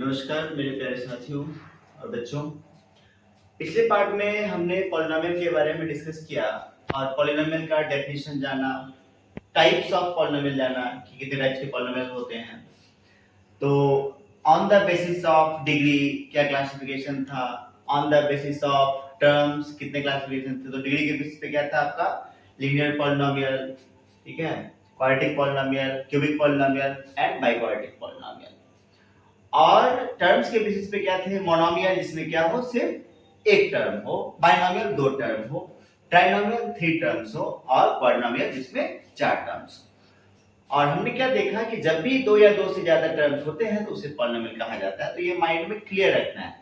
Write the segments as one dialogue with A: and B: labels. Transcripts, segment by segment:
A: नमस्कार मेरे प्यारे साथियों और बच्चों। पिछले पार्ट में हमने पॉलिनोमियल के बारे में डिस्कस किया और पॉलिनोमियल का डेफिनेशन जाना, टाइप्स ऑफ पॉलिनोमियल जाना कि कितने टाइप्स के पॉलिनोमियल होते हैं। तो on the basis of degree क्या क्लासिफिकेशन था, on the basis of terms कितने क्लासिफिकेशन थे। तो डिग्री के बेसिस पे क्या था आपका लीनियर पॉलिनोमियल, ठीक है, quadratic polynomial, cubic polynomial and biquadratic polynomial. और टर्म्स के बेसिस पे क्या थे, मोनोमियल जिसमें क्या हो सिर्फ एक टर्म हो, बाइनोमियल दो टर्म हो, ट्राइनोमियल थ्री टर्म्स हो और क्वाड्रोमियल जिसमें चार टर्म्स हो। और हमने क्या देखा कि जब भी दो या दो से ज्यादा टर्म्स होते हैं तो उसे पॉलिनोमियल कहा जाता है। तो ये माइंड में क्लियर रखना है।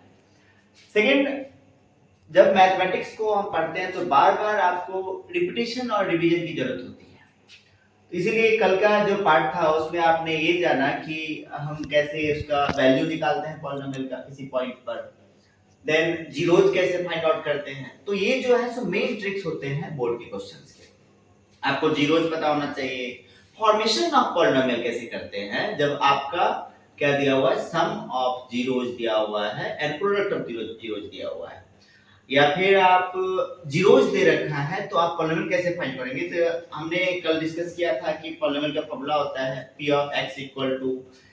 A: सेकंड, जब मैथमेटिक्स को हम पढ़ते हैं तो बार बार आपको रिपीटिशन और रिवीजन की जरूरत होती है। इसीलिए कल का जो पार्ट था उसमें आपने ये जाना कि हम कैसे उसका वैल्यू निकालते हैं पॉलिनोमियल का किसी पॉइंट पर, देन जीरोज कैसे फाइंड आउट करते हैं। तो ये जो है सो मेन ट्रिक्स होते हैं बोर्ड के क्वेश्चंस के। आपको जीरोज पता होना चाहिए, फॉर्मेशन ऑफ पॉलिनोमियल कैसे करते हैं जब आपका क्या दिया हुआ है, सम ऑफ जीरोज दिया हुआ है एंड प्रोडक्ट ऑफ जीरोज दिया हुआ है, या फिर आप जीरोज दे रखा है तो आप पॉलिनोमियल कैसे फाइंड करेंगे। तो हमने कल डिस्कस किया था कि पॉलिनोमियल का फॉर्मूला होता है p of x equal to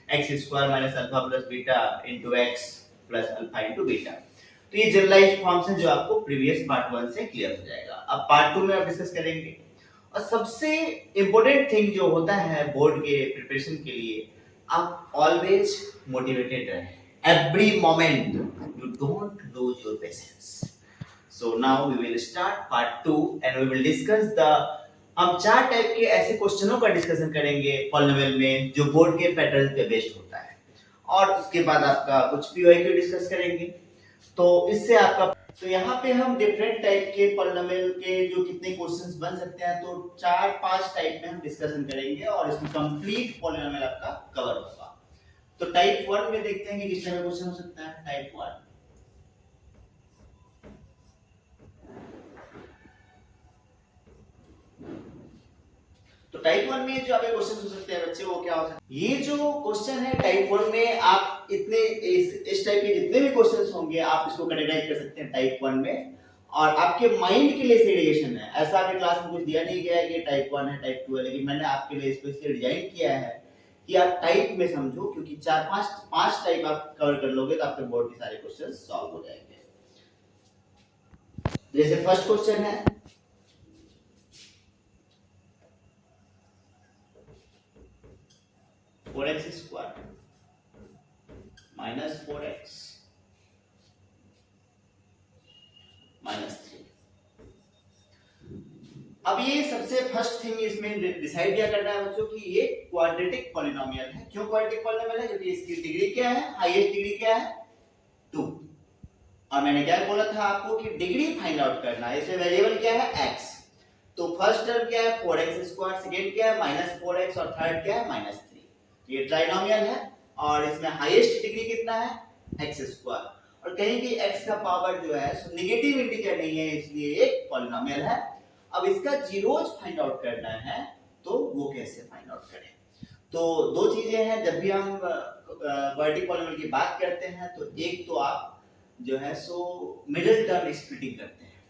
A: x square minus alpha plus beta into x plus alpha into beta. तो ये जनरलाइज्ड फॉर्म्स हैं जो आपको प्रीवियस पार्ट 1 से क्लियर हो जाएगा। अब पार्ट 2 में आप डिस्कस करेंगे। और सबसे इंपॉर्टेंट थिंग जो होता है बोर्ड के प्रिपरेशन के लिए, आप ऑलवेज मोटिवेटेड रहें every moment, you don't lose your patience. So now we will start part 2 and we will discuss the, हम चार टाइप के ऐसे क्वेश्चनों का डिस्कशन करेंगे पॉलिनोमियल में जो बोर्ड के पैटर्न पे बेस्ड होता है। और उसके बाद आपका कुछ पीओआईक्यू डिस्कस करेंगे। तो इससे आपका, तो यहाँ पे हम डिफरेंट टाइप के पॉलिनोमियल के जो कितने क्वेश्चंस बन सकते हैं तो 4-5 टाइप में हम डिस्कशन करेंगे और इसमें कंप्लीट पॉलिनोमियल आपका कवर होगा। तो टाइप 1 में देखते हैं कि किस तरह का क्वेश्चन हो सकता है। टाइप 1, तो टाइप 1 में जो आपके क्वेश्चन हो सकते हैं बच्चे वो क्या हो सकते हैं। ये जो क्वेश्चन है टाइप 1 में, आप इतने इस टाइप के जितने भी क्वेश्चंस होंगे आप इसको कैटेगराइज कर सकते हैं टाइप 1 में। और आपके माइंड के लिए सेग्रीगेशन है, ऐसा आपके क्लास में कुछ दिया नहीं गया है कि टाइप 1 है टाइप 2 है, लेकिन मैंने आपके लिए स्पेशली डिजाइन किया है कि आप टाइप में समझो, क्योंकि 4-5 टाइप आप कवर कर लोगे तो आपके बोर्ड के सारे क्वेश्चन सॉल्व हो जाएंगे। जैसे फर्स्ट क्वेश्चन है, four x square minus 4x minus 3। अब ये सबसे फर्स्ट थिंग इसमें डिसाइड क्या करना है बच्चों कि ये क्वाड्रेटिक पॉलिनोमियल है। क्यों क्वाड्रेटिक पॉलिनोमियल है? क्योंकि इसकी डिग्री क्या है, हाईएस्ट डिग्री क्या है, 2। और मैंने क्या बोला था आपको कि डिग्री फाइंड आउट करना है। इसमें वेरिएबल क्या है, x। तो फर्स्ट टर्म क्या है, 4x स्क्वायर, सेकंड क्या है माइनस 4x और थर्ड क्या है माइनस 3। ये ट्राइनोमियल है और इसमें हाईएस्ट डिग्री कितना है, x स्क्वायर। और कहीं भी x का पावर जो है सो नेगेटिव इंटीजर नहीं है, इसलिए एक पॉलिनोमियल है। अब इसका जीरोज फाइंड आउट करना है तो वो कैसे फाइंड आउट करें। तो दो चीजें हैं जब भी हम क्वाड्रेटिक पॉलिनोमियल की बात करते हैं। तो एक तो आप जो है सो मिडिल टर्म स्प्लिटिंग करते हैं,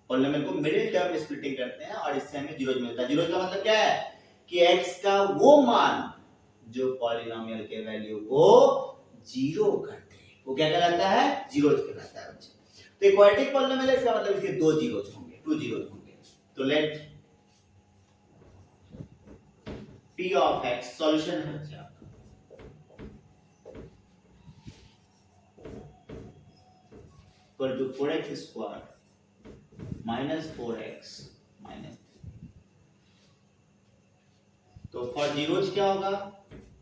A: पॉलिनोमियल को मिडिल टर्म स्प्लिटिंग करते हैं और इससे हमें जीरोज मिलता है। जीरोज का मतलब क्या है कि x का वो मान जो पॉलिनोमियल के वैल्यू को जीरो करते हैं वो क्या कहलाता है, जीरोज कहलाता है बच्चे। तो क्वाड्रेटिक पॉलिनोमियल है, इसका मतलब इसके दो जीरोज होंगे, 2 जीरोज होंगे। तो let p of x solution है बच्चे आपका, equal to 4x square minus 4x minus 3। तो फॉर जीरोज क्या होगा,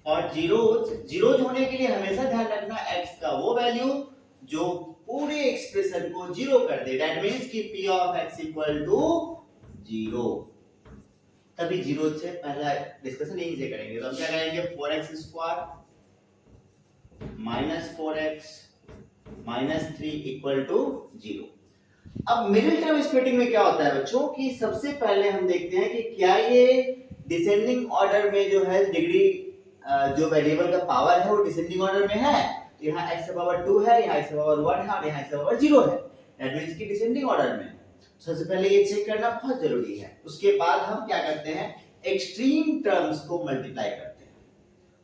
A: और जीरोज होने के लिए हमेशा ध्यान रखना x का वो वैल्यू जो पूरे एक्सप्रेशन को जीरो कर दे। दैट मींस कि p of x equal to 0। तभी जीरो से पहला डिस्कशन यहीं से करेंगे। तो हम क्या करेंगे, 4x square minus 4x minus 3 equal to 0। अब मिडिल टर्म स्प्लिटिंग में क्या होता है बच्चों कि सबसे पहले हम देखते हैं कि क्या ये डिसेंडिंग ऑर्डर में जो है डिग्री जो वेरिएबल का पावर है वो डिसेंडिंग ऑर्डर में है। यहाँ x से पावर 2 है, यहाँ x से पावर 1 है और यहाँ x से पावर 0 है। दैट मींस कि डिसेंडिंग ऑर्डर में। सबसे पहले ये चेक करना बहुत जरूरी है। उसके बाद हम क्या करते हैं, एक्सट्रीम टर्म्स को मल्टीप्लाई करते हैं।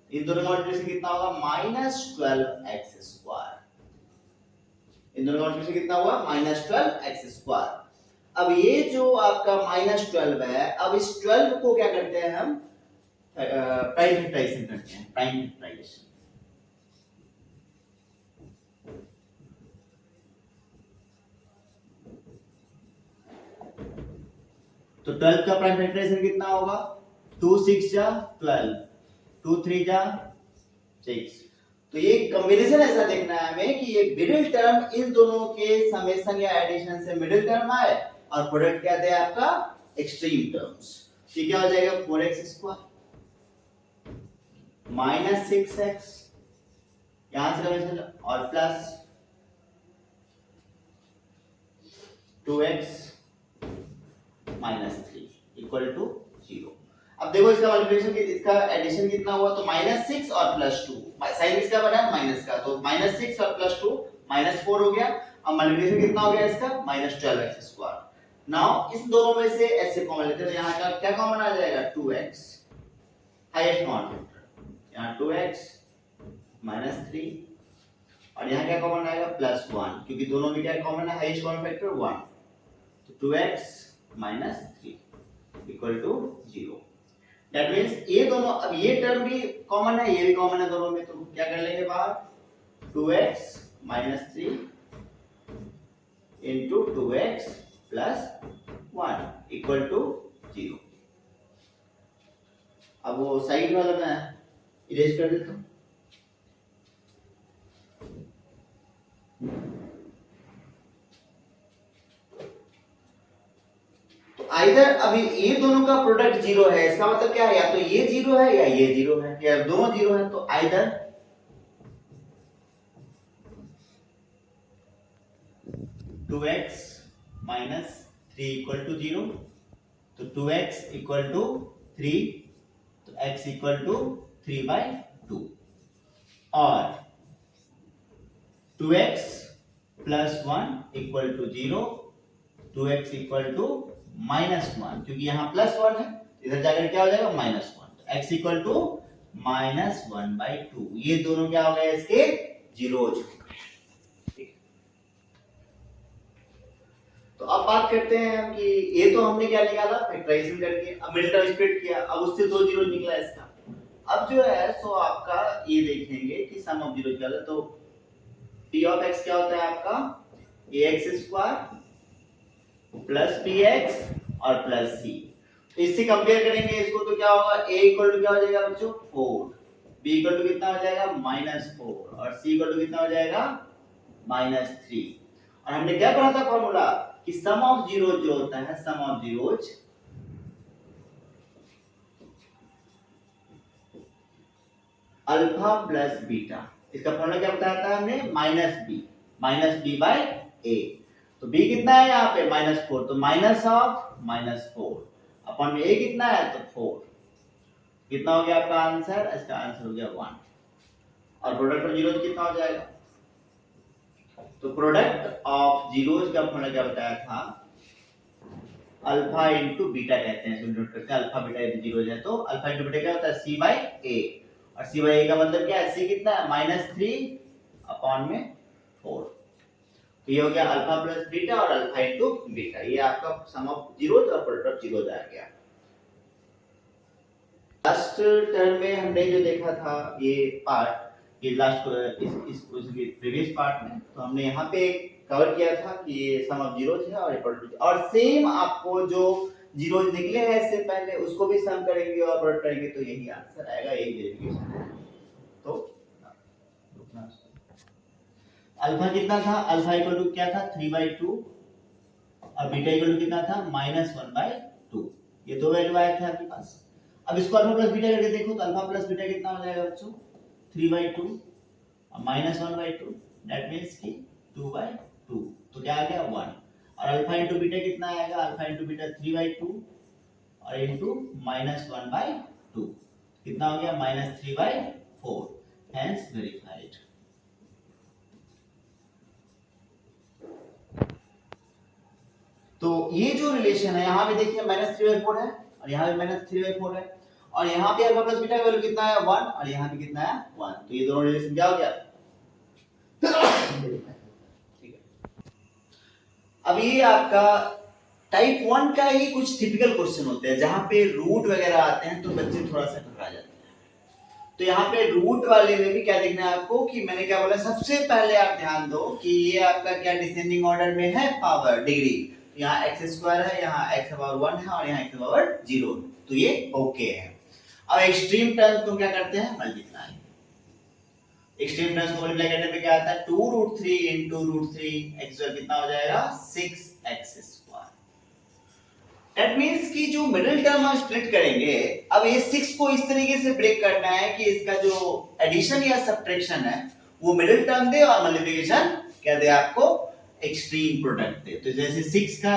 A: इन दोनों का मल्टीप्लिकेशन कितना होगा, -12x²। इन दोनों का मल्टीप्लिकेशन कितना हुआ, -12x²। अब ये जो आपका -12 है, अब इस 12 को क्या करते हैं हम, प्राइम फैक्टराइजेशन करते हैं, प्राइम फैक्टराइजेशन। तो 12 का प्राइम फैक्टराइजेशन कितना होगा, 2 6 जा 12, 2 3 जा 6। तो ये कॉम्बिनेशन ऐसा देखना है हमें कि ये मिडिल टर्म इन दोनों के समेशन या एडिशन से मिडिल टर्म आए और प्रोडक्ट क्या दे आपका, एक्सट्रीम टर्म्स। तो क्या हो जाएगा, 4x² -6x, यहां से कमेंशन और प्लस 2x -3 इक्वल टू 0। अब देखो इसका मल्टीप्लिकेशन, इसका एडिशन कितना हुआ, तो -6 और +2, साइन इसका बना है माइनस का, तो -6 और +2 -4 हो गया। अब मल्टीप्लिकेशन कितना हो गया इसका, -12x²। नाउ इस दोनों में से ऐसे कॉमन लेते हैं, यहाँ का क्या कॉमन आ जाएगा, 2x, हाईएस्ट कॉमन फैक्टर, यहाँ 2x -3 और यहाँ क्या कॉमन आएगा, +1, क्योंकि दोनों में क्या कॉमन है, हाईएस्ट कॉमन फैक्टर 1। तो 2x -3 equal to 0। That means ये दोनों, अब ये टर्म भी कॉमन है, ये भी कॉमन है दोनों में, तो क्या कर लेंगे बाहर, 2x -3 into 2x plus 1 equal to 0। अब वो साइड वाला मैं इरेज कर देता हूं। आइदर अभी ये दोनों का प्रोडक्ट 0 है, इसका मतलब क्या है, या तो ये 0 है या ये 0 है, या दोनों 0 है। तो आइदर 2x -3 इक्वल टू 0, तो 2x इक्वल टू 3, तो x इक्वल टू 3/2, और 2x + 1 equal to 0, 2x equal to -1, क्योंकि यहाँ +1 है, इधर जाकर क्या हो जाएगा, -1, तो x इक्वल टू -1/2। ये दोनों क्या हो गए, इसके जीरोज। तो अब बात करते हैं हम कि ये तो हमने क्या निकाला, फैक्टराइजेशन करके, अब मिडिल टर्म स्प्लिट किया, अब उससे 2 जीरो निकला इसका। अब जो है सो आपका ये देखेंगे कि सम ऑफ जीरो क्या है, तो p ऑफ x क्या होता है आपका, ax² प्लस px और प्लस c। तो इससे कंपेयर करेंगे इसको, तो क्या होगा, a इक्वल टू क्या हो जाएगा बच्चों, 4, b इक्वल टू कितना हो जाएगा, -4, और c इक्वल टू कितना हो जाएगा, -3। और हमने क्या पढ़ा था फॉर्मूला, कि सम ऑफ जीरोज जो होता है, sum of zeros alpha plus beta, इसका फॉर्मूला क्या बताया था हमने, -b/a। तो b कितना है यहाँ पे, -4, तो माइनस ऑफ -4 अपॉन में a कितना है, तो 4। कितना हो गया आपका आंसर, इसका आंसर हो गया 1। और प्रोडक्ट ऑफ जीरोज कितना हो जाएगा, तो प्रोडक्ट ऑफ जीरोज का फॉर्मूला क्या बताया था, अल्फा इंटू बीटा कहते हैं, इसको नोट करते हैं, अल्फा बीटा इंटू जीरोज है, तो अल्फा इंटू बीटा क्या होता है, c/a, और c/a का मतलब क्या है, c कितना है, -3 अपॉन में 4। तो ये हो गया अल्फा प्लस बीटा और अल्फा इंटू बीटा, ये आपका सम ऑफ जीरोज और प्रोडक्ट ऑफ जीरोज आ गया। लास्ट टर्म में हमने जो देखा था ये पार्ट, ये लास्ट इस प्रीवियस पार्ट में, तो हमने यहाँ पे कवर किया था कि ये सम ऑफ जीरोज है और ये प्रोडक्ट, और सेम आपको जो जीरोज निकले हैं इससे पहले उसको भी सम करेंगे और प्रोडक्ट करेंगे, तो यही आंसर आएगा, यही वेरिफिकेशन है। तो अल्फा कितना था, अल्फा इक्वल टू क्या था, 3/2, और बीटा इक्वल टू कितना था, -1/2। ये दो वैल्यू आए थे आपके पास। अब इसको अल्फा प्लस बीटा करके देखो, तो अल्फा प्लस बीटा कितना हो जाएगा बच्चों, 3/2 और -1/2, दैट मींस कि 2/2, तो क्या आ गया 1। और अल्फा इंटू बीटा कितना आएगा, अल्फा इंटू बीटा 3/2 और इंटू -1/2, कितना हो गया, -3/4, हेंस वेरीफाइड। तो ये जो रिलेशन है यहाँ पे देखिए -3/4 है और यहाँ पे -3/4 है और यहाँ पे अल्फा प्लस बीटा का वैल्यू कितना है 1 और यहाँ पे कितना है 1, तो ये दोनों रिलेशन क्या हो गया। ठीक है, अब ये आपका टाइप 1 का ही कुछ टिपिकल क्वेश्चन होते हैं जहां पे रूट वगैरह आते हैं तो बच्चे थोड़ा सा घबरा जाते हैं। तो यहाँ पे रूट वाले में भी क्या देखना है आपको कि मैंने क्या बोला, सबसे पहले आप ध्यान दो कि ये आपका क्या डिसेंडिंग ऑर्डर में है, पावर डिग्री। यहाँ x स्क्वायर है, यहाँ x पावर 1 है और यहाँ x पावर 0, तो ये ओके है। अब एक्सट्रीम टर्म्स को क्या करते हैं, मल्टीप्लाई। एक्सट्रीम टर्म्स को मल्टीप्लाई करने पे क्या आता है 2√3 into √3 x कितना हो जाएगा 6x स्क्वायर। दैट मींस कि जो मिडिल टर्म हम स्प्लिट करेंगे, अब ये 6 को इस तरीके से ब्रेक करना है कि इसका जो एडिशन या सब्ट्रैक्शन है वो मिडिल टर्म दे और मल्टीप्लिकेशन क्या दे आपको एक्सट्रीम प्रोडक्ट दे। तो जैसे 6 का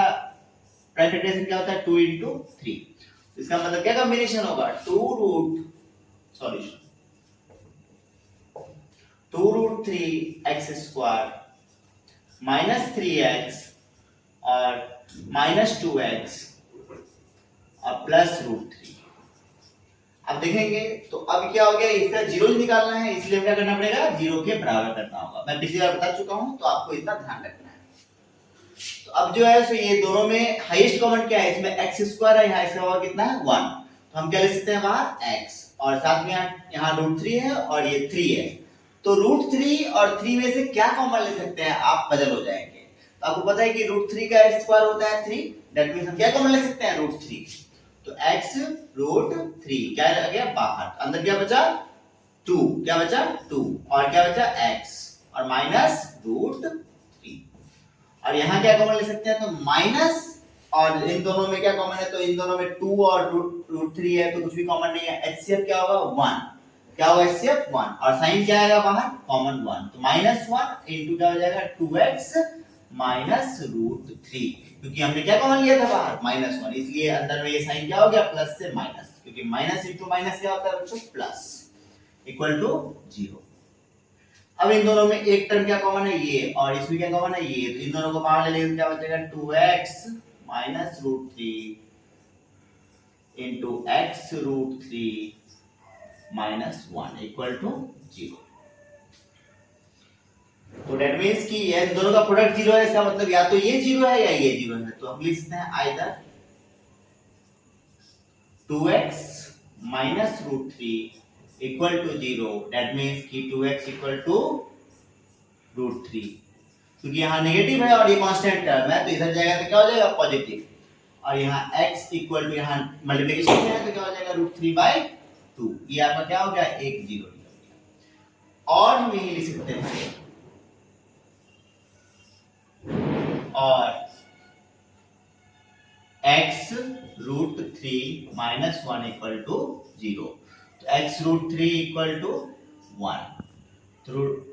A: प्राइम फैक्टराइजेशन क्या होता है 2 into 3, इसका मतलब क्या कॉम्बिनेशन होगा 2√3x स्क्वायर -3x और -2x और +√3। अब देखेंगे तो अब क्या हो गया, इसका जीरो निकालना है इसलिए क्या करना पड़ेगा, जीरो के बराबर करना होगा। मैं पिछली बार बता चुका हूं तो आपको इतना ध्यान रखना है। तो अब जो है सो ये दोनों में हाईएस्ट कॉमन क्या है, इसमें x स्क्वायर है, यहाँ इसका पावर कितना है 1, तो हम क्या लिख सकते हैं बाहर x और साथ में यहाँ √3 है और ये 3 है, तो √3 और 3 में से क्या कॉमन ले सकते हैं, आप पजल हो जाएंगे। तो आपको पता है कि √3 का स्क्वायर होता है 3, दैट मींस हम क्या कॉमन ले सकते हैं √3, तो x √3 क्या रह गया बाहर, अंदर क्या बचा 2, क्या बचा 2 और क्या बचा x और -√3 और यहाँ क्या कॉमन ले सकते हैं, तो माइनस और इन दोनों में क्या कॉमन है, तो इन दोनों में 2 और √3 है तो कुछ भी कॉमन नहीं है, HCF क्या होगा 1, क्या होगा HCF 1 और साइन क्या आएगा बाहर कॉमन 1, तो -1 इनटू क्या हो जाएगा 2x -√3, क्योंकि हमने क्या कॉमन लिया था बाहर -1, इसलिए अंदर में ये साइन क्या हो गया प्लस से माइनस, क्योंकि माइनस इनटू माइनस क्या होता है बच्चों प्लस, इक्वल टू 0। अब इन दोनों में एक टर्म क्या कॉमन है ये और इसमें क्या कॉमन है ये, तो इन दोनों को बाहर ले लेंगे क्या बचेगा 2x -√3 into x√3 -1 equal to 0। तो दैट मींस कि ये दोनों का प्रोडक्ट 0 है, इसका मतलब या तो ये 0 है या ये 0 है, तो हम लिख सकते हैं either 2x -√3 equal to 0, that means कि 2x इक्वल टू √3, क्योंकि यहाँ नेगेटिव है और ये कांस्टेंट टर्म है तो इधर जाएगा तो क्या हो जाएगा पॉजिटिव, और यहाँ x इक्वल टू यहाँ मल्टीप्लिकेशन में है तो क्या हो जाएगा √3/2, ये आपका क्या हो गया एक 0 निकल गया। और हम यही लिख सकते हैं और x √3 -1 इक्वल टू 0, तो x√3 इक्वल टू 1, तो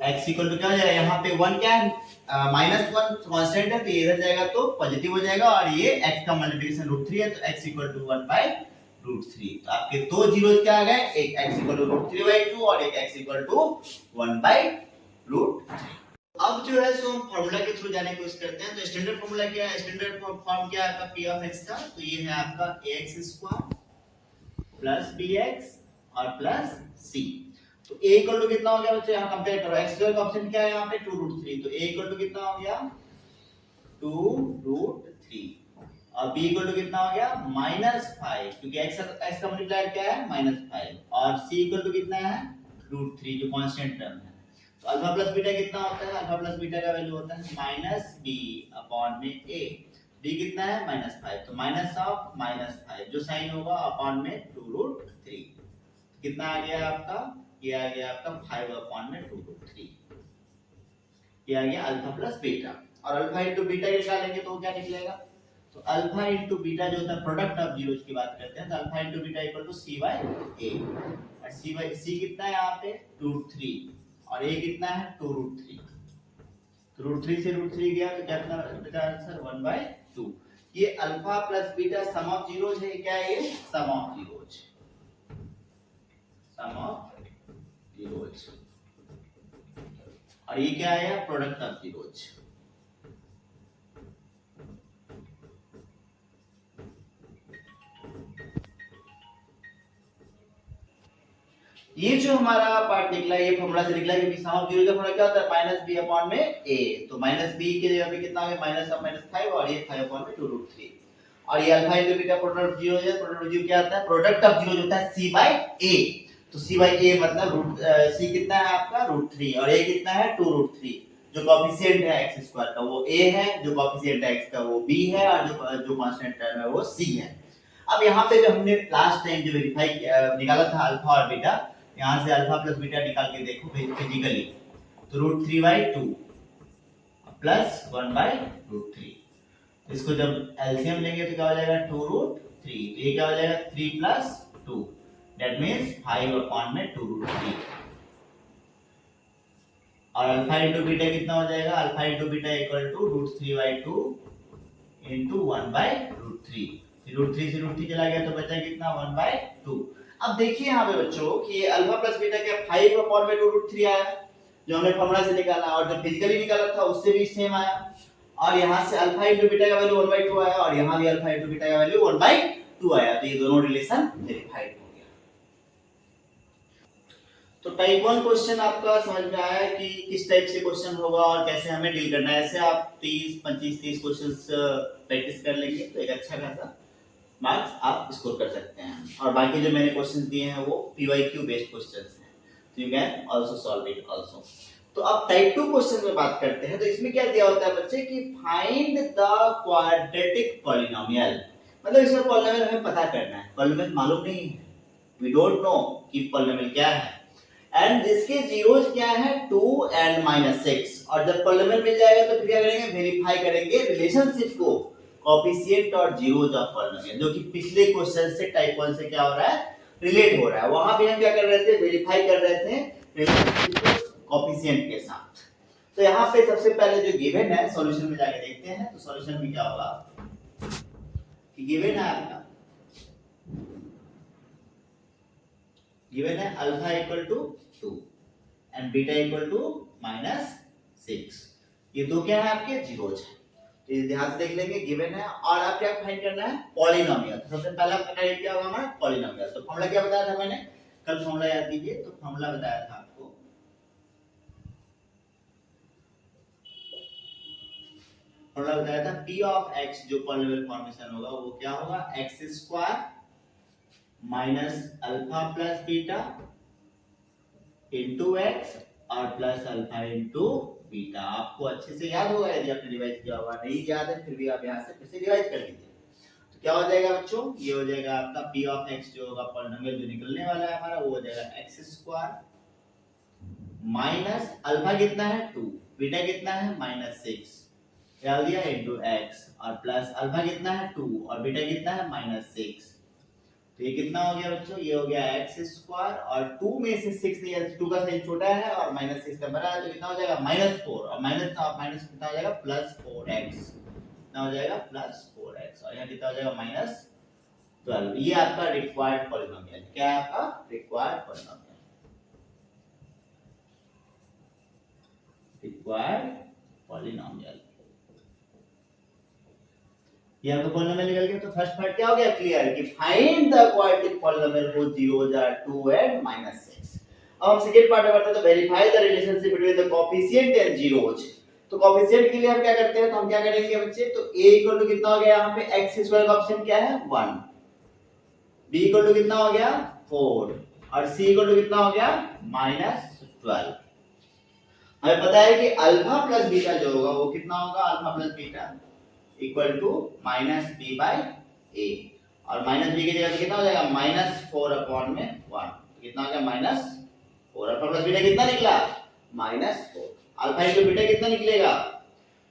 A: x इक्वल टू क्या हो जाएगा, यहाँ पे 1 क्या है -1 कांस्टेंट है तो ये इधर जाएगा तो पॉजिटिव हो जाएगा और ये x का मल्टीप्लिकेशन √3 है तो x इक्वल टू 1/√3, तो आपके दो जीरोस क्या आ गए, एक x इक्वल टू √3/2 और एक x इक्वल टू 1/√3। अब जो है सो हम फार्मूला के थ्रू जाने की कोशिश करते हैं। तो स्टैंडर्ड फार्मूला क्या है, स्टैंडर्ड फॉर्म क्या है आपका p ऑफ x का, तो ये है आपका ax² प्लस bx और प्लस c, तो a इक्वल टू कितना हो गया बच्चे, यहां कंपेयर करो x स्क्वायर का ऑप्शन क्या है यहाँ पे 2√3, तो a इक्वल टू कितना हो गया 2√3 और b इक्वल टू कितना हो गया -5, क्योंकि x का मल्टीप्लायर क्या है -5 और c इक्वल टू कितना है √3 जो कांस्टेंट टर्म है। तो अल्फा प्लस बीटा कितना होता है, अल्फा प्लस बीटा का वैल्यू होता है -b/a, b कितना है -5, तो माइनस ऑफ -5 जो साइन होगा अपॉन में 2√3, कितना आ गया आपका, ये आ गया आपका 5/2√3, ये आ गया अल्फा प्लस बीटा, और अल्फा इंटू बीटा निकालेंगे तो क्या निकलेगा, तो अल्फा इंटू बीटा जो होता है प्रोडक्ट ऑफ जीरोस की बात करते हैं, तो alpha into beta equal to c/a, और c कितना है यहाँ पे √3 और a कितना है 2√3, तो √3 से √3 गया तो क्या बचा आंसर 1/2। ये alpha plus beta sum of zeros है, क्या है ये sum of zeros, sum of zeros, और ये क्या है प्रोडक्ट ऑफ जीरोस। ये जो हमारा पार्ट निकला, ये फॉर्मूला से निकला कि सम ऑफ जीरो का फॉर्मूला क्या होता है, माइनस बी अपॉन में ए। तो माइनस बी के जगह पे कितना हो गया, माइनस ऑफ माइनस 5 और ये 5 अपॉन में 2√3। और ये alpha into beta product of zero है, प्रोडक्ट ऑफ जीरो क्या आता है, प्रोडक्ट ऑफ जीरो जो होता है c बाय a। तो c बाय a मतलब c कितना है आपका √3 और a कितना है 2√3। जो कोएफिशिएंट है x स्क्वायर का वो a है, जो कोएफिशिएंट है x का वो b है और जो कांस्टेंट टर्म है वो c है। अब यहाँ पे जो हमने लास्ट टाइम जो वेरीफाई निकाला था अल्फा और बीटा, यहाँ से अल्फा प्लस बीटा निकाल के देखो फिजिकली, तो √3/2 प्लस 1/√3। इसको जब एलसीएम लेंगे तो क्या हो जाएगा 2√3। तो ये क्या हो जाएगा 3 प्लस 2 दैट मींस 5 अपॉन में 2√3। और अल्फा इनटू बीटा कितना हो जाएगा, alpha into beta equal to √3/2 into 1/√3। √3 से √3 चला गया तो बचा कितना 1/2। अब देखिए यहाँ पे बच्चों कि अल्फा प्लस बीटा क्या 5 अपॉन में 2√3 आया जो हमने फॉर्मूला से निकाला, और जो फिजिकली निकाला था उससे भी सेम आया। और यहाँ से अल्फा इनटू बीटा का वैल्यू 1/2 आया और यहाँ भी अल्फा इनटू बीटा का वैल्यू 1/2 आया। तो ये दोनों रिलेशन वेरीफाइड हो गया। तो टाइप 1 क्वेश्चन आपका समझ में आया कि किस टाइप से क्वेश्चन होगा और कैसे हमें डील करना है। ऐसे आप 30 25 30 क्वेश्चंस प्रैक्टिस कर लेंगे तो एक अच्छा खासा मार्क्स आप स्कोर कर सकते हैं। और बाकी जो मैंने क्वेश्चंस दिए हैं वो PYQ बेस्ड क्वेश्चंस हैं, तो you can also solve it also. तो अब टाइप 2 क्वेश्चन में बात करते हैं। तो इसमें क्या दिया होता है बच्चे कि फाइंड द क्वाड्रेटिक पॉलिनोमियल, मतलब इसमें पॉलिनोमियल हमें पता करना है। पॉलिनोमियल मालूम नहीं है, वी डोंट नो कि पॉलिनोमियल क्या है एंड जिसके जीरोस क्या है 2 and -6। और जब पॉलिनोमियल मिल जाएगा तो फिर क्या करेंगे, वेरीफाई करेंगे रिलेशनशिप को, कोएफिशिएंट और जीरोस ऑफ पॉलिनोमियल, जो कि पिछले क्वेश्चन से टाइप 1 से क्या हो रहा है, रिलेट हो रहा है। वहां पे हम क्या कर रहे थे, वेरीफाई कर रहे थे रिलेशनशिप कोएफिशिएंट के साथ। तो यहाँ पे सबसे पहले जो गिवन है सॉल्यूशन में जाके देखते हैं। तो सॉल्यूशन में क्या होगा कि गिवन है आपका, गिवन है alpha equal to 2 and beta equal to -6। ये दो क्या है आपके जीरोज है, तो ये ध्यान से देख लेंगे गिवन है। और आप क्या फाइंड करना है, पॉलिनोमियल। सबसे पहला टाइप क्या होगा हमारा, पॉलिनोमियल। तो फॉर्मूला क्या बताया था मैंने कल, फॉर्मूला याद कीजिए। तो फॉर्मूला बताया था आपको, फॉर्मूला बताया था p ऑफ x जो पॉलिनोमियल फॉर्मेशन होगा वो क्या होगा, x² minus alpha plus beta into x और प्लस अल्फा इंटू बीटा। आपको अच्छे से याद होगा, यदि आपने रिवाइज किया होगा, नहीं याद है फिर भी आप यहाँ से फिर से रिवाइज कर लीजिए। तो क्या हो जाएगा बच्चों, ये हो जाएगा आपका p ऑफ x जो होगा पॉलिनोमियल जो निकलने वाला है हमारा, वो हो जाएगा x² माइनस अल्फा कितना है 2, बीटा कितना है -6 डाल दिया इंटू x और प्लस अल्फा कितना है 2 और बीटा कितना है -6। तो ये कितना हो गया बच्चों, ये हो गया x² और 2 में से 6 नहीं है, 2 का साइन छोटा है और -6 का बड़ा है, तो कितना हो जाएगा -4 और माइनस का माइनस कितना हो जाएगा +4x, कितना हो जाएगा +4x और यहाँ कितना हो जाएगा -12। ये आपका रिक्वायर्ड पॉलिनोमियल, क्या है आपका रिक्वायर्ड पॉलिनोमियल, रिक्वायर्ड पॉलिनोमियल। ये आपका पॉलिनोमियल निकल गया। तो फर्स्ट पार्ट क्या हो गया, क्लियर कि find the quadratic polynomial whose zeros are 2 and -6। अब हम सेकंड पार्ट में बढ़ते हैं। तो verify the relationship between the coefficient and zeros. तो कोएफिशिएंट के लिए हम क्या करते हैं, तो हम क्या करेंगे बच्चे, तो a इक्वल टू कितना हो गया, यहाँ पे x² का ऑप्शन क्या है 1, b इक्वल टू कितना हो गया 4 और c इक्वल टू कितना हो गया -12। हमें पता है कि अल्फा प्लस बीटा जो होगा वो कितना होगा, alpha plus beta equal to -b/a और -b की जगह पे कितना हो जाएगा -4 अपॉन में 1, कितना हो गया -4। अल्फा प्लस बीटा कितना निकला -4। अल्फा इनटू बीटा कितना निकलेगा,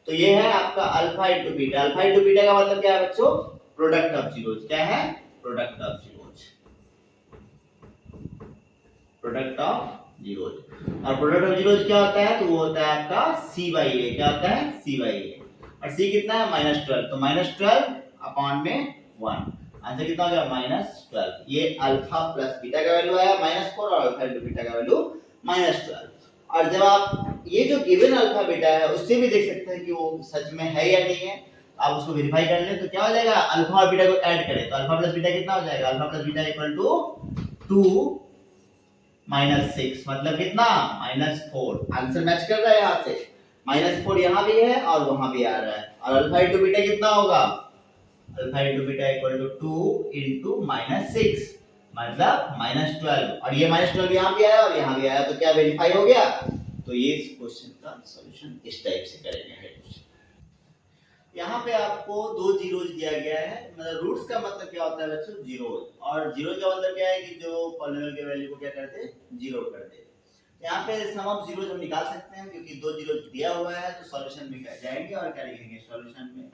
A: तो ये है आपका alpha into beta. Alpha into beta का मतलब क्या है बच्चों, प्रोडक्ट ऑफ जीरोस। क्या है, product of zeros, product of zeros. और प्रोडक्ट ऑफ जीरोस क्या होता है, तो वो होता है आपका c/a। क्या होता है c/a और c कितना है -12, तो -12 अपॉन में 1, आंसर कितना हो गया -12। ये अल्फा प्लस बीटा का वैल्यू आया -4 और अल्फा इनटू बीटा का वैल्यू -12। और जब आप ये जो गिवन अल्फा बीटा है उससे भी देख सकते हैं कि वो सच में है या नहीं है, आप उसको वेरीफाई कर लें। तो क्या हो जाएगा, अल्फा और बीटा को ऐड करें तो अल्फा प्लस बीटा कितना हो जाएगा, alpha plus beta equal to 2 -6 मतलब कितना -4। आंसर मैच कर रहा है यहाँ से। -4 यहाँ भी है और वहां भी आ रहा है। और अल्फा इंटू बीटा कितना होगा? Alpha into beta equal to 2 into -6 मतलब -12। और ये -12 यहाँ भी आया और यहाँ भी आया, तो क्या वेरीफाई हो गया? तो ये इस क्वेश्चन का सॉल्यूशन इस टाइप से करेंगे। यहाँ पे आपको दो जीरोज दिया गया है, मतलब रूट्स का मतलब क्या होता है बच्चों? जीरोज। और जीरो का मतलब क्या है कि जो पॉलिनोमियल के वैल्यू को क्या करते हैं? जीरो कर दे। यहाँ पे सम ऑफ जीरोज हम निकाल सकते हैं क्योंकि दो जीरोज दिया हुआ है, तो सॉल्यूशन में क्या जाएंगे और क्या लिखेंगे सॉल्यूशन में।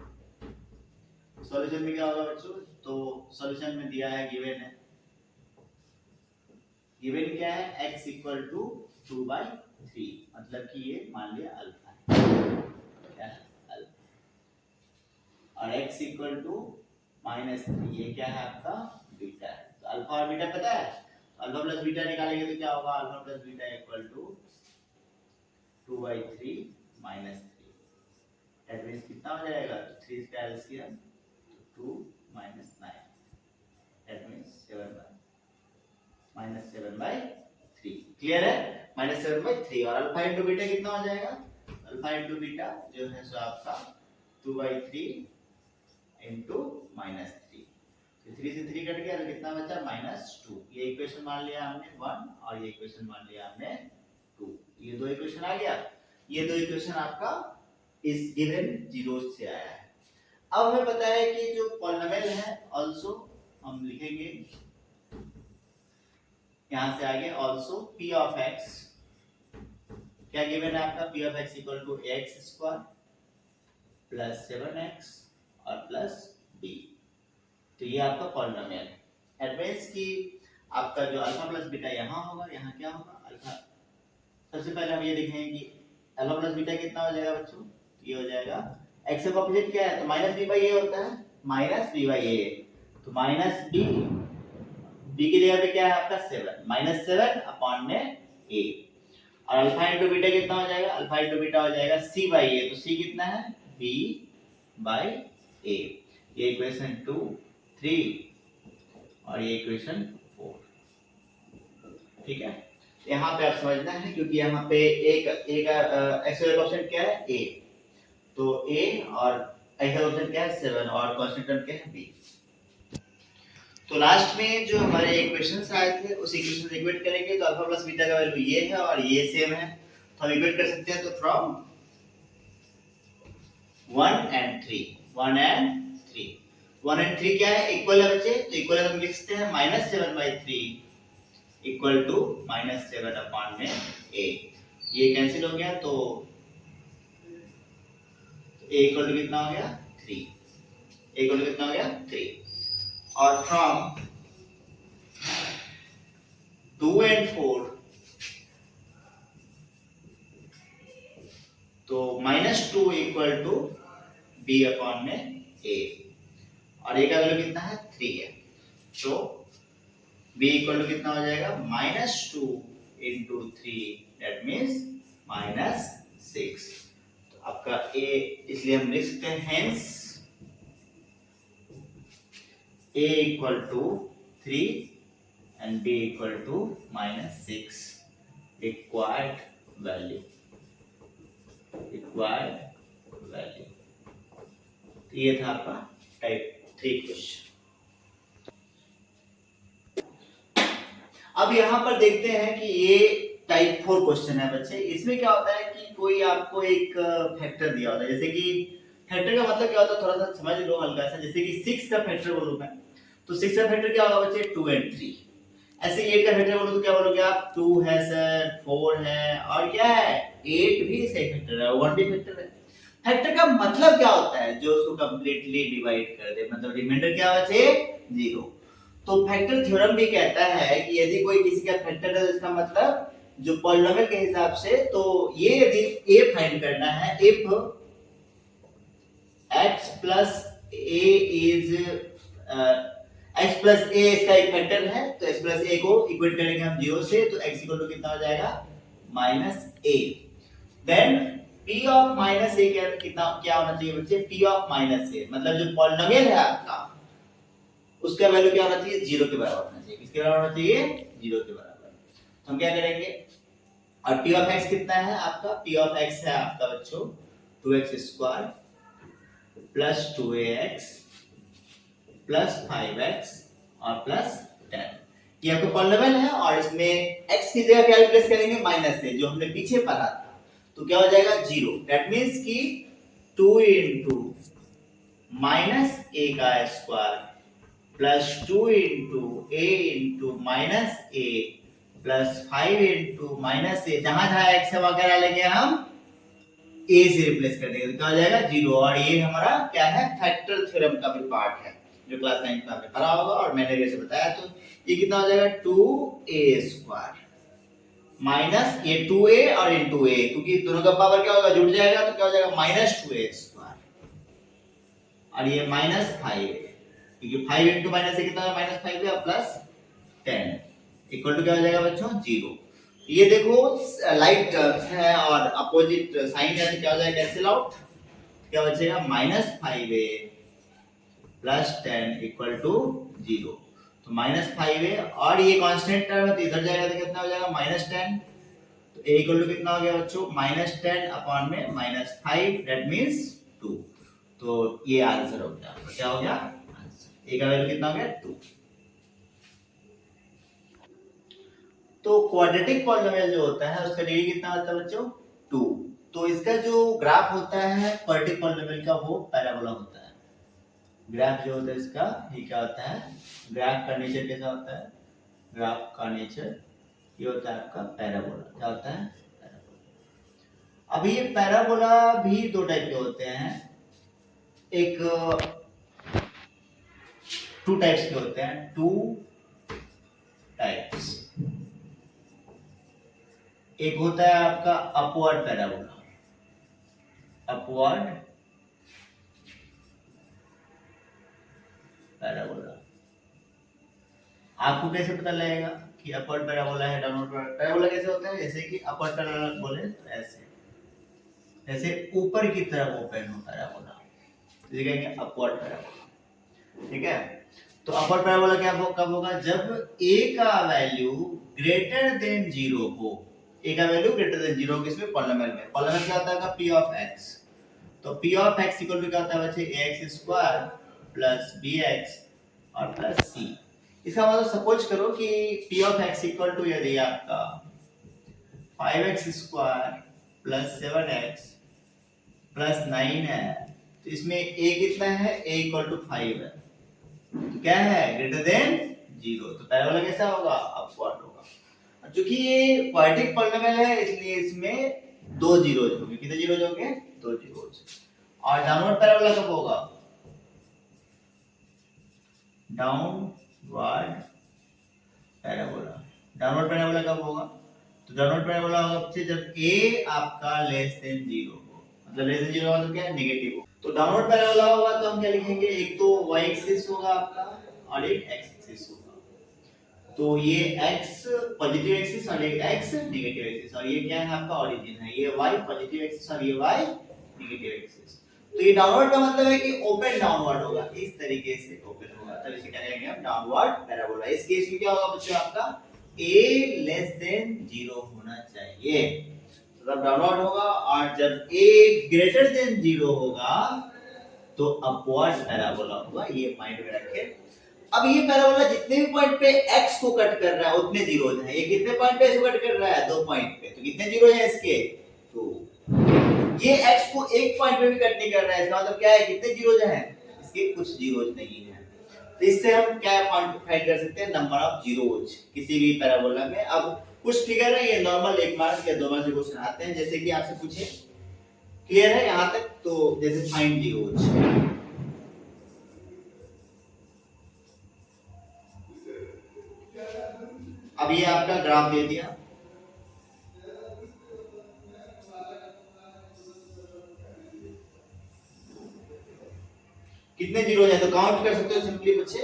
A: सॉल्यूशन में क्या होगा बच्चों? तो सॉल्यूशन में दिया है, गिवन है, गिवन क्या है? x इक्वल टू 2/3 मतलब कि ये मान लिया अल्फा है, क्या है? और x इक्वल टू -3 ये क्या है आपका? बीटा है। तो अल्फा और बीटा पता है, अल्फा प्लस बीटा निकालेंगे तो क्या होगा? Alpha plus beta equal to 2/3 -3। That means कितना हो जाएगा? 3 का एलसीएम 2 -9 दैट मींस 7/3। क्लियर है? -7/3। और अल्फा इंटू बीटा कितना हो जाएगा? अल्फा इंटू बीटा जो है सो आपका 2/3 इंटू -3। तो 3 से 3 कट गया तो कितना बचा? -2। ये इक्वेशन मान लिया हमने 1 और ये इक्वेशन मान लिया हमने 2। ये दो इक्वेशन आ गया। ये दो इक्वेशन आपका इस गिवन जीरोस से आया है। अब हमें पता है कि जो पॉलिनोमियल है आल्सो हम लिखेंगे यहां से आगे आल्सो p ऑफ x क्या गिवन है आपका? p of x equal to x² plus 7x और प्लस b। तो ये आपका पॉलिनोमियल है। एडवांस की आपका जो अल्फा प्लस बीटा यहाँ होगा, यहाँ क्या होगा? अल्फा। सबसे पहले हम ये देखेंगे कि अल्फा प्लस बीटा कितना हो जाएगा बच्चों? ये हो जाएगा x का ऑपोजिट क्या है? तो -b/a होता है, -b/a। तो -b की जगह पे क्या है आपका? 7 -7 अपॉन में a। और अल्फा इंटू बीटा कितना हो जाएगा? अल्फा इंटू बीटा हो जाएगा c/a। तो c कितना है? b/a। ये इक्वेशन 2 3 और ये इक्वेशन 4। ठीक है, यहाँ पे आप समझना है क्योंकि यहाँ पे एक एक्स ऑप्शन क्या है? a। तो a और एक्स ऑप्शन क्या है? 7 और कांस्टेंट टर्म क्या है? b। तो लास्ट में जो हमारे इक्वेशंस आए थे उस इक्वेशन से इक्वेट करेंगे तो अल्फा प्लस बीटा का वैल्यू ये है और ये सेम है, तो हम इक्वेट कर सकते हैं। तो फ्रॉम 1 and 3 1 and 3 क्या है? इक्वल है बच्चे। तो इक्वल है तो हम लिख सकते हैं -7/3 इक्वल टू -7 अपॉन में a। ये कैंसिल हो गया तो a इक्वल टू कितना हो गया? 3। a इक्वल टू कितना हो गया? 3। और फ्रॉम 2 and 4 तो -2 इक्वल टू b अपॉन में a और a का वैल्यू कितना है? 3 है। तो b इक्वल टू कितना हो जाएगा? -2 इंटू 3 दैट मीन्स -6। तो आपका a इसलिए हम लिख सकते हैं hence a equal to 3 and b equal to -6 required value. तो ये था आपका टाइप 3 क्वेश्चन। अब यहाँ पर देखते हैं कि ये टाइप 4 क्वेश्चन है बच्चे। इसमें क्या होता है कि कोई आपको एक फैक्टर दिया होता है, जैसे कि फैक्टर का मतलब क्या होता है थोड़ा सा समझ लो हल्का सा। जैसे कि 6 का फैक्टर बोलूं मैं तो 6 का फैक्टर क्या होगा बच्चे? 2 and 3। ऐसे 8 का फैक्टर बोलो तो क्या बोलोगे आप? 2 है सर, 4 है और क्या है? 8 भी सही फैक्टर है, 1 भी फैक्टर है। फैक्टर का मतलब क्या होता है? जो उसको कंप्लीटली डिवाइड कर दे, मतलब रिमाइंडर क्या बचे? 0। तो फैक्टर थ्योरम भी कहता है कि यदि कोई किसी का फैक्टर है तो इसका मतलब जो पॉलिनोमियल के हिसाब से, तो ये यदि a फाइंड करना है, if x plus a is x plus a इसका एक फैक्टर है तो x plus a को इक्वेट करेंगे हम 0 से, तो x इक्वल टू कितना हो जाएगा? -a। Then p of -a क्या होना चाहिए बच्चे? p ऑफ -a मतलब जो पॉलिनोमियल है आपका उसका वैल्यू क्या होना चाहिए? 0 के बराबर होना चाहिए। किसके बराबर होना चाहिए? 0 के बराबर। तो हम क्या करेंगे, और p ऑफ x कितना है आपका, p ऑफ x है आपका बच्चों 2x square plus 2ax plus 5x और प्लस 10। ये आपका पॉलिनोमियल है और इसमें x की जगह क्या रिप्लेस करेंगे, माइनस से, जो हमने पीछे पढ़ा था। तो क्या हो जाएगा 0। दैट मींस कि 2 इनटू माइनस a का square plus 2 into a into minus a plus 5 into minus a, जहां जहां x है वहां क्या डालेंगे हम a से रिप्लेस कर देंगे, तो क्या हो जाएगा 0। और ये हमारा क्या है, फैक्टर थ्योरम का भी पार्ट है जो क्लास 9 में आपने पढ़ा होगा और मैंने वैसे बताया। तो ये कितना हो जाएगा 2a स्क्वायर माइनस ये 2a और इनटू a, क्योंकि दोनों का पावर क्या होगा, जुड़ जाएगा, तो क्या हो जाएगा माइनस 2a स्क्वायर और ये माइनस 5, क्योंकि 5 इनटू माइनस कितना है, माइनस 5 है, प्लस 10 इक्वल टू क्या हो जाएगा बच्चों 0। ये देखो लाइट टर्म्स है और अपोजिट साइन है, तो क्या हो जाएगा कैंसिल आउट, क्या बचेगा minus 5a plus 10 equal to 0। तो माइनस 5a और ये कांस्टेंट टर्म है तो इधर जाएगा तो कितना हो जाएगा माइनस 10। तो a इक्वल टू कितना हो गया बच्चों माइनस 10 अपॉन में माइनस 5, दैट मींस 2। तो ये आंसर हो गया, तो क्या हो गया आंसर, a का वैल्यू कितना हो गया 2। तो क्वाड्रेटिक पॉलिनोमियल जो होता है उसका डिग्री कितना होता है बच्चों 2। तो इसका जो ग्राफ होता है क्वाड्रेटिक पॉलिनोमियल का वो पैराबोला होता है। ग्राफ जो होता है इसका ये क्या होता है, ग्राफ का नेचर कैसा होता है, ग्राफ का नेचर ये होता है आपका पैराबोला। क्या होता है पैराबोला। अभी ये पैराबोला भी दो टाइप के होते हैं, एक 2 टाइप्स के होते हैं, 2 टाइप्स। एक होता है आपका अपवर्ड पैराबोला, अपवर्ड पैराबोला। आपको कैसे पता लगेगा कि अपवर्ड पैराबोला है डाउनवर्ड पैराबोला कैसे होता है, जैसे कि अपवर्ड पैराबोला बोले तो ऐसे, जैसे ऊपर की तरफ ओपन हो पैराबोला, तो ये कहेंगे अपवर्ड पैराबोला। ठीक है, तो अपवर्ड पैराबोला क्या कब होगा, जब a का वैल्यू ग्रेटर देन 0 हो, a का वैल्यू ग्रेटर देन 0 किसमें, पॉलिनोमियल में। पॉलिनोमियल क्या होता है p ऑफ x, तो p of x equal to क्या होता है बच्चे ax स्क्वायर प्लस bx और प्लस c। इसका मतलब सपोज करो कि p of x equal to यदि आपका 5x square plus 7x plus 9 है, तो इसमें a कितना है, a इक्वल टू 5 है, तो क्या है ग्रेटर देन 0, तो पैराबोला कैसा होगा अपवर्ड होगा। क्योंकि ये क्वाड्रेटिक पॉलिनोमियल है इसलिए इसमें 2 जीरोज होंगे, कितने जीरोज होंगे 2 जीरोज। और डाउनवर्ड पैराबोला कब होगा, डाउनवर्ड पैराबोला, डाउनवर्ड पैराबोला कब होगा, तो डाउनवर्ड पैराबोला होगा जब a आपका लेस देन 0 हो, मतलब लेस देन 0 मतलब क्या है नेगेटिव हो। तो डाउनवर्ड पैराबोला होगा तो हम क्या लिखेंगे, एक तो y एक्सिस होगा आपका और एक x एक्सिस होगा। तो ये x पॉजिटिव एक्सिस और एक x नेगेटिव एक्सिस, और ये क्या है आपका ओरिजिन है, ये y पॉजिटिव एक्सिस और ये y नेगेटिव एक्सिस। तो ये डाउनवर्ड का मतलब है कि ओपन डाउनवर्ड होगा, इस तरीके से ओपन होगा, तो इसे क्या कहेंगे हम डाउनवर्ड पैराबोला। इस केस में क्या होगा बच्चों आपका a लेस देन 0 होना चाहिए, तब डाउनवर्ड होगा, और जब a ग्रेटर देन 0 होगा तो अपवर्ड पैराबोला होगा, ये माइंड में रखें। अब ये पैराबोला जितने भी पॉइंट पे x को कट कर रहा है उतने जीरोज हैं, ये कितने पॉइंट पे इसको कट कर रहा है 2 पॉइंट पे, तो कितने जीरो हैं इसके, तो ये x को एक पॉइंट पे भी कट नहीं कर रहा है, इसका मतलब क्या है कितने जीरोज हैं इसके, कुछ जीरोज नहीं है। तो इससे हम क्या फाइंड कर सकते हैं, नंबर ऑफ जीरोज किसी भी पैराबोला में। अब कुछ फिगर है ये नॉर्मल 1 मार्क्स या 2 मार्क्स के क्वेश्चन आते हैं, जैसे कि आपसे पूछे क्लियर है यहां तक, तो जैसे फाइंड जीरोज, अब ये आपका ग्राफ दे दिया, कितने जीरो है तो काउंट कर सकते हो सिंपली बच्चे,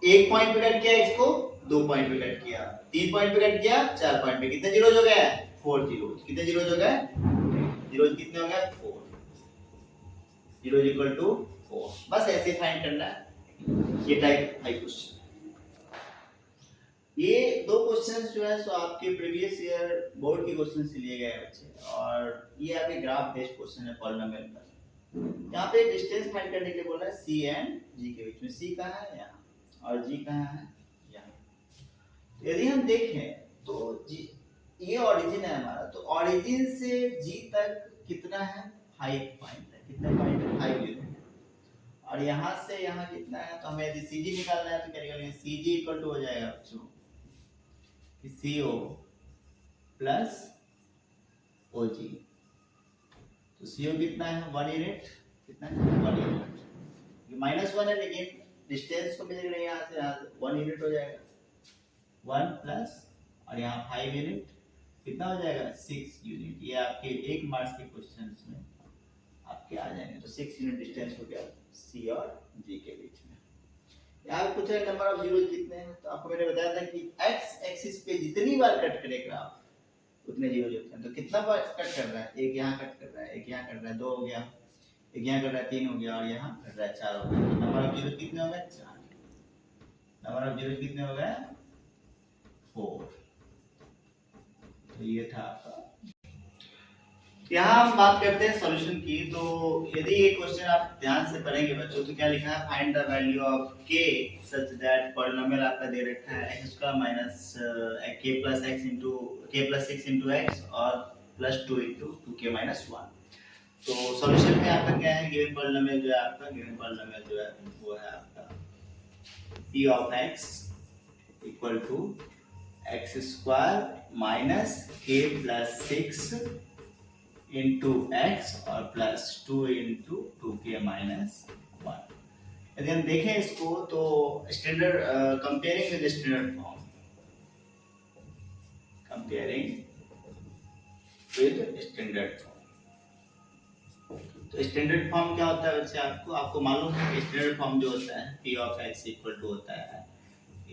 A: एक पॉइंट पे कट किया इसको, 2 पॉइंट पे कट किया, 3 पॉइंट पे कट किया, 4 पॉइंट पे, कितने जीरोज हो गए 4 जीरोज। कितने जीरोज हो गए, जीरोज कितने हो गए 4, जीरोज इक्वल टू 4। बस ऐसे फाइंड करना है, ये टाइप 5 क्वेश्चन। ये दो क्वेश्चंस जो है सो आपके प्रीवियस ईयर बोर्ड के क्वेश्चन से लिए गए हैं बच्चे, और ये आपके ग्राफ बेस्ड क्वेश्चन है पॉलिनोमियल का। यहाँ पे डिस्टेंस फाइंड करने के लिए बोला है सी एंड जी के बीच में। सी कहाँ है? यहाँ। और जी कहाँ है? यहाँ। तो यदि हम देखें तो जी ये ओरिजिन है हमारा, तो ओरिजिन से जी तक कितना है? 5 पॉइंट है। कितने पॉइंट है? 5 यूनिट। और यहाँ से यहाँ कितना है? तो हमें यदि सी जी निकालना है तो क्या निकालेंगे? सी जी इक्वल टू हो जाएगा बच्चों सी ओ प्लस ओ जी। तो सी ओ कितना है? 1 यूनिट। कितना है? 1 यूनिट। ये -1 है लेकिन डिस्टेंस को मिलेगा यहाँ से 1 यूनिट हो जाएगा। 1 प्लस और यहाँ 5 यूनिट, कितना हो जाएगा? 6 यूनिट। ये आपके 1 मार्क्स के क्वेश्चंस में आपके आ जाएंगे। तो 6 यूनिट डिस्टेंस हो गया सी और जी के बीच में। यहाँ पूछ रहे नंबर ऑफ जीरोस कितने हैं, तो आपको मैंने बताया था कि एक्स एक्सिस पे जितनी बार कट करे ग्राफ उतने जीरो होते हैं। तो कितना बार कट कर रहा है? एक यहाँ कट कर रहा है, एक यहाँ कट रहा है, 2 हो गया, एक यहाँ कट रहा है, 3 हो गया, और यहाँ कट रहा है 4 हो गया। तो नंबर ऑफ जीरोस कितने हो गए? 4। नंबर ऑफ जीरोस कितने हो गए? 4। तो ये था आपका। यहाँ हम बात करते हैं सॉल्यूशन की। तो यदि ये क्वेश्चन आप ध्यान से पढ़ेंगे बच्चों तो क्या लिखा है? Find the value of k such that polynomial आपका दे रखा है x square minus k plus x into k plus 6 into x और प्लस 2 इंटू 2k माइनस 1। तो सॉल्यूशन में आपका क्या है? गिवन पॉलिनोमियल जो है आपका, गिवन पॉलिनोमियल जो है वो है आपका p of x equal to x square minus k plus 6 into x और प्लस 2 इंटू 2k माइनस 1। यदि हम देखें इसको तो standard comparing with standard form, comparing with standard form. तो स्टैंडर्ड फॉर्म क्या होता है बच्चे? आपको मालूम है कि स्टैंडर्ड फॉर्म जो होता है p of x equal to होता है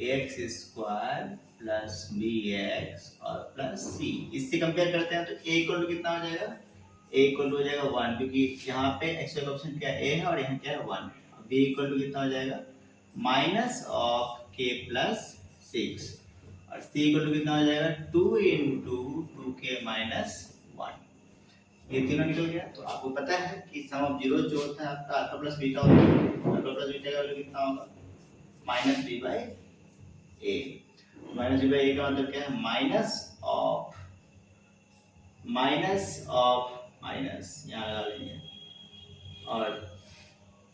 A: ax स्क्वायर प्लस bx और प्लस c। इससे कंपेयर करते हैं तो a इक्वल टू कितना हो जाएगा? a इक्वल टू हो जाएगा 1, क्योंकि यहाँ पे x का ऑप्शन क्या है? a है, और यहाँ क्या है? 1। b इक्वल टू कितना हो जाएगा? माइनस ऑफ k प्लस 6, और c इक्वल टू कितना हो जाएगा? 2 इंटू 2k माइनस 1। ये तीनों निकल गया। तो आपको पता है कि सम ऑफ जीरो जो होता है आपका अल्फा प्लस बीटा होता है। अल्फा प्लस बीटा का वैल्यू कितना होगा? Minus b by a। Minus b by a का मतलब क्या है? माइनस ऑफ माइनस यहाँ लगा लेंगे और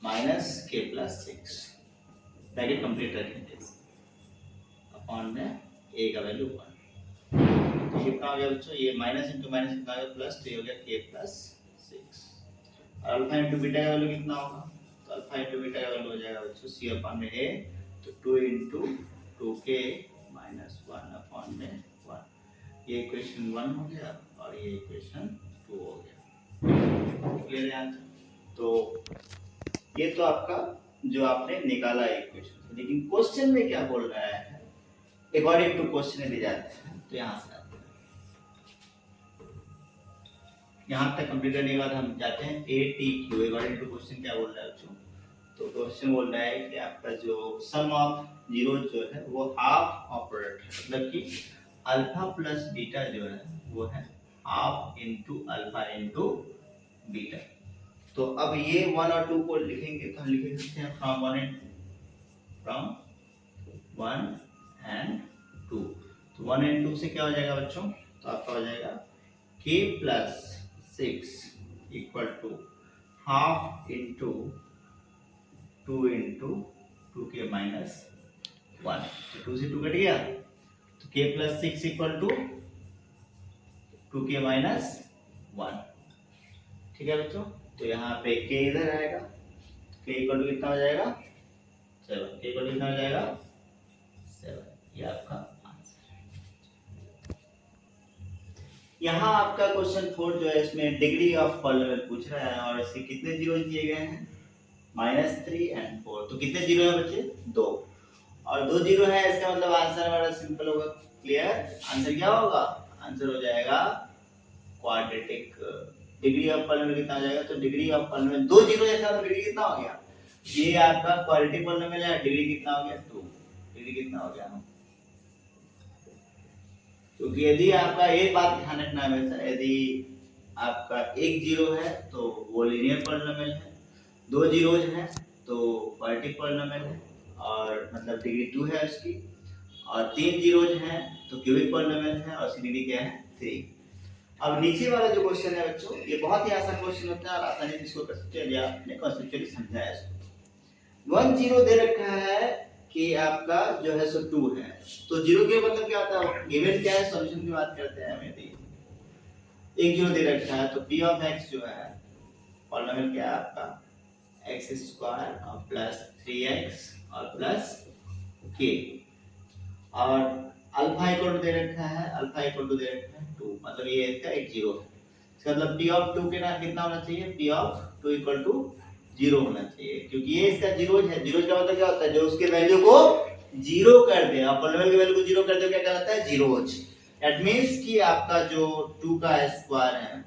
A: minus k plus 6 bracket complete रखेंगे अपॉन में a का वैल्यू 1। तो कितना हो गया बच्चों? ये माइनस इंटू माइनस कितना हो गया? प्लस। तो ये हो गया k प्लस 6। और अल्फा इंटू बीटा का वैल्यू कितना होगा? तो अल्फा इंटू बीटा का वैल्यू हो जाएगा बच्चों c अपॉन में a, तो 2 इंटू 2k माइनस 1 अपॉन में 1। ये इक्वेशन 1 हो गया और ये इक्वेशन 2 हो गया। क्लियर है? तो ये तो आपका जो आपने निकाला इक्वेशन, लेकिन क्वेश्चन में क्या बोल रहा है? अकॉर्डिंग टू क्वेश्चन दी जाते हैं। तो यहाँ से आते हैं, यहाँ तक कंप्लीट करने के बाद हम जाते हैं ATQ। अकॉर्डिंग टू क्वेश्चन क्या बोल रहा है बच्चों? तो क्वेश्चन बोल रहा है कि आपका जो सम ऑफ जीरो जो है वो हाफ ऑपरेटर है, मतलब कि अल्फा प्लस बीटा जो है वो है half into alpha into beta. तो अब ये 1 और 2 को लिखेंगे तो हम लिख सकते हैं फ्रॉम 1 एंड 2। तो 1 एंड 2 से क्या हो जाएगा बच्चों? तो आपका हो जाएगा k plus 6 equal to half into 2 into 2k minus 1। तो 2 से 2 कट गया, तो k plus 6 equal to 2k minus 1। ठीक है बच्चों? तो यहाँ पे k इधर आएगा, k इक्वल टू कितना हो जाएगा? 7। k इक्वल टू कितना हो जाएगा? 7। ये आपका आंसर है। यहाँ आपका क्वेश्चन 4 जो है इसमें डिग्री ऑफ पॉलिनोमियल पूछ रहा है और इसके कितने जीरो दिए गए हैं? -3 एंड 4। तो कितने जीरो है बच्चे? 2। और 2 जीरो है, इसका मतलब आंसर हमारा सिंपल होगा। क्लियर? आंसर क्या होगा? आंसर हो जाएगा क्वाड्रेटिक। डिग्री ऑफ पॉलिनोमियल कितना हो जाएगा? तो डिग्री ऑफ पॉलिनोमियल 2 जीरो जैसा तो डिग्री कितना हो गया? ये आपका क्वाड्रेटिक पॉलिनोमियल है, डिग्री कितना हो गया? 2। डिग्री कितना हो गया? क्योंकि यदि आपका एक बात ध्यान रखना हमेशा, यदि आपका एक जीरो है तो वो लीनियर पॉलिनोमियल है, दो जीरोज हैं तो क्वाड्रेटिक पॉलिनोमियल है, और मतलब डिग्री 2 है उसकी, और तीन जीरोज हैं तो क्यूबिक पॉलिनोमियल है, और उसकी डिग्री क्या है 3। अब नीचे वाला जो क्वेश्चन है बच्चों, ये बहुत ही आसान क्वेश्चन होता है और आसानी से इसको कर सकते हैं, आपने कॉन्सेप्चुअली समझाया इसको। 1 0 दे रखा है कि आपका जो है सो 2 है, तो जीरो के मतलब क्या होता है, गिवन क्या है, सॉल्यूशन की बात करते हैं हम। यदि एक जीरो दे रखा है तो p ऑफ x जो है पॉलिनोमियल क्या है आपका x स्क्वायर और प्लस 3x और प्लस k, और अल्फा इक्वल टू दे रखा है, अल्फा इक्वल टू दे रखा है 2, मतलब ये इसका एक जीरो है। इसका मतलब p ऑफ 2 के ना कितना होना चाहिए, p ऑफ 2 इक्वल टू 0 होना चाहिए, क्योंकि ये इसका जीरो है। जीरो का मतलब क्या होता है, जो उसके वैल्यू को जीरो कर दे, आप पॉलिनोमियल की वैल्यू को जीरो कर दे क्या कहलाता है, जीरोज। दैट मींस कि आपका जो 2 का स्क्वायर है,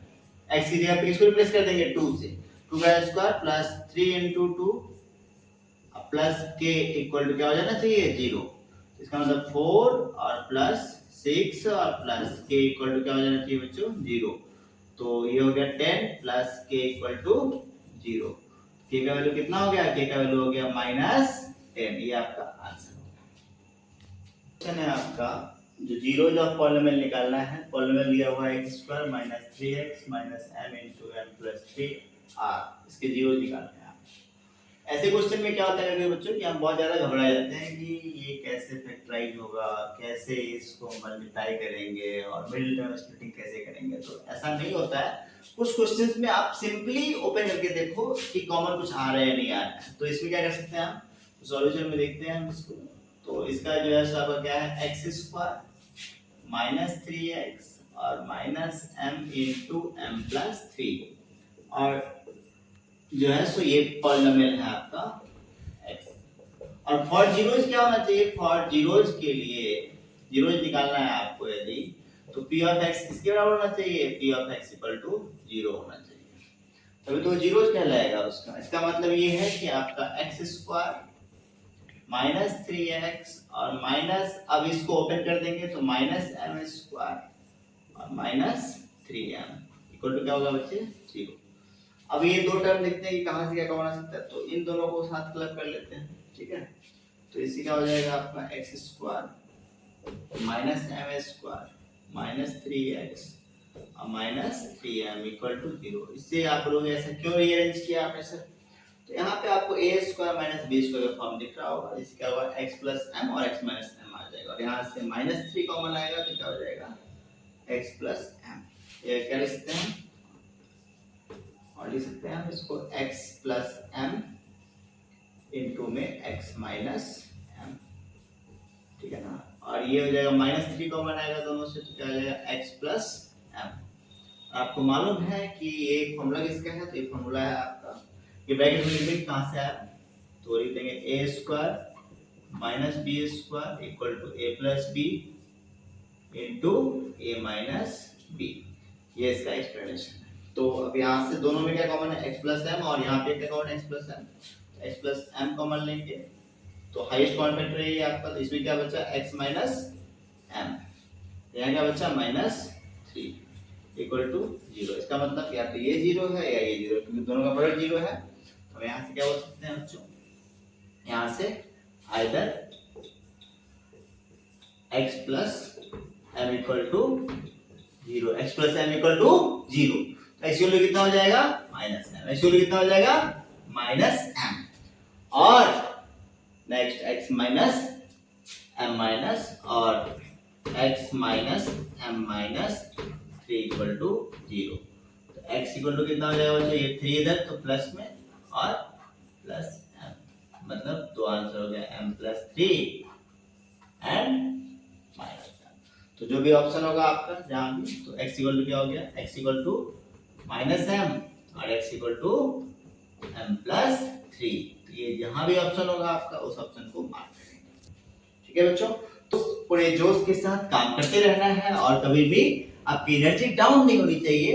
A: x की जगह पे इसको रिप्लेस कर देंगे 2 से, 2 का square plus 3 * 2 plus k equal to क्या हो जाना चाहिए, 0। इसका मतलब 4 और प्लस 6 और प्लस k इक्वल टू क्या हो जाना चाहिए बच्चों, 0। तो ये हो गया 10 plus k equal to 0। k का वैल्यू कितना हो गया, k का वैल्यू हो गया -10। ये आपका आंसर क्वेश्चन है आपका। जो जीरोज ऑफ पॉलिनोमियल निकालना है, पॉलिनोमियल दिया हुआ है x² - 3x - m * n + 3r, इसके जीरो निकालने हैं। ऐसे क्वेश्चन में क्या होता है बच्चों कि हम बहुत ज्यादा घबरा जाते हैं कि ये कैसे फैक्टराइज होगा, कैसे इसको मल्टीप्लाई करेंगे और मिडिल टर्म स्प्लिटिंग कैसे करेंगे। तो ऐसा नहीं होता है। कुछ क्वेश्चंस में आप सिंपली ओपन करके देखो कि कॉमन कुछ आ रहा है नहीं आ रहा है, तो इसमें क्या कर सकते हैं हम, सॉल्यूशन में देखते हैं हम इसको। तो इसका जो है आपका क्या है, x² - 3x और -m * m + 3, और जो है सो ये पॉलिनोमियल है आपका x। और फॉर जीरोज क्या होना चाहिए, फॉर जीरोज के लिए जीरोज निकालना है आपको यदि, तो p ऑफ x किसके बराबर होना चाहिए, p ऑफ x = 0 होना चाहिए, तभी तो जीरोज कहलाएगा उसका। इसका मतलब ये है कि आपका x² - 3x और माइनस, अब इसको ओपन कर देंगे तो -m² और -3m इक्वल टू क्या होगा बच्चे, 0। अब ये दो टर्म देखते हैं कि कहां से क्या कॉमन आ सकता है, तो इन दोनों को साथ क्लब कर लेते हैं, ठीक है। तो इससे क्या हो जाएगा आपका x² - m² - 3x और -3m = 0। इससे आप लोग ऐसा क्यों रीअरेंज किया आपने सर, तो यहाँ पे आपको a² - b² का फॉर्म दिख रहा होगा, इससे क्या होगा x + m और x - m आ जाएगा, और यहाँ से -3 कॉमन आएगा तो क्या हो जाएगा x + m। ये क्या लिख सकते हैं, और लिख सकते हैं हम इसको x + m इनटू में x - m, ठीक है ना। और ये हो जाएगा -3 कॉमन आएगा दोनों से, तो क्या हो जाएगा x + m। आपको मालूम है कि ये फॉर्मूला किसका है, तो ये फॉर्मूला है आपका, ये ब्रैकेट में लिखेंगे कहां से आया, तो लिख देंगे a² - b² = a + b into a - b। ये इसका एक्सप्लेनेशन है। तो अब यहाँ से दोनों में क्या कॉमन है, x + m, और यहाँ पे क्या कॉमन है, x + m। x + m common लेंगे तो हाईएस्ट कॉमन फैक्टर है आपका, तो इसमें क्या बचा x - m, यहाँ क्या बचा -3 = 0। इसका मतलब या तो ये 0 है या ये 0 है, क्योंकि दोनों का प्रोडक्ट 0 है। तो यहाँ से क्या बोल सकते हैं बच्चों, यहाँ से either x + m = 0, x + m = 0, तो x वैल्यू कितना हो जाएगा -m, x वैल्यू कितना हो जाएगा -m, और नेक्स्ट x - m और x - m - 3 = 0। तो x = कितना हो जाएगा बच्चों, ये 3 इधर तो प्लस में और प्लस m, मतलब दो आंसर हो गया m + 3 एंड -m। तो जो भी ऑप्शन होगा आपका जहां भी, तो x = क्या हो गया, x = -m और x = m + 3। तो ये जहां भी ऑप्शन होगा आपका उस ऑप्शन को मार्क करेंगे, ठीक है बच्चों। तो पूरे जोश के साथ काम करते रहना है और कभी भी आपकी एनर्जी डाउन नहीं होनी चाहिए।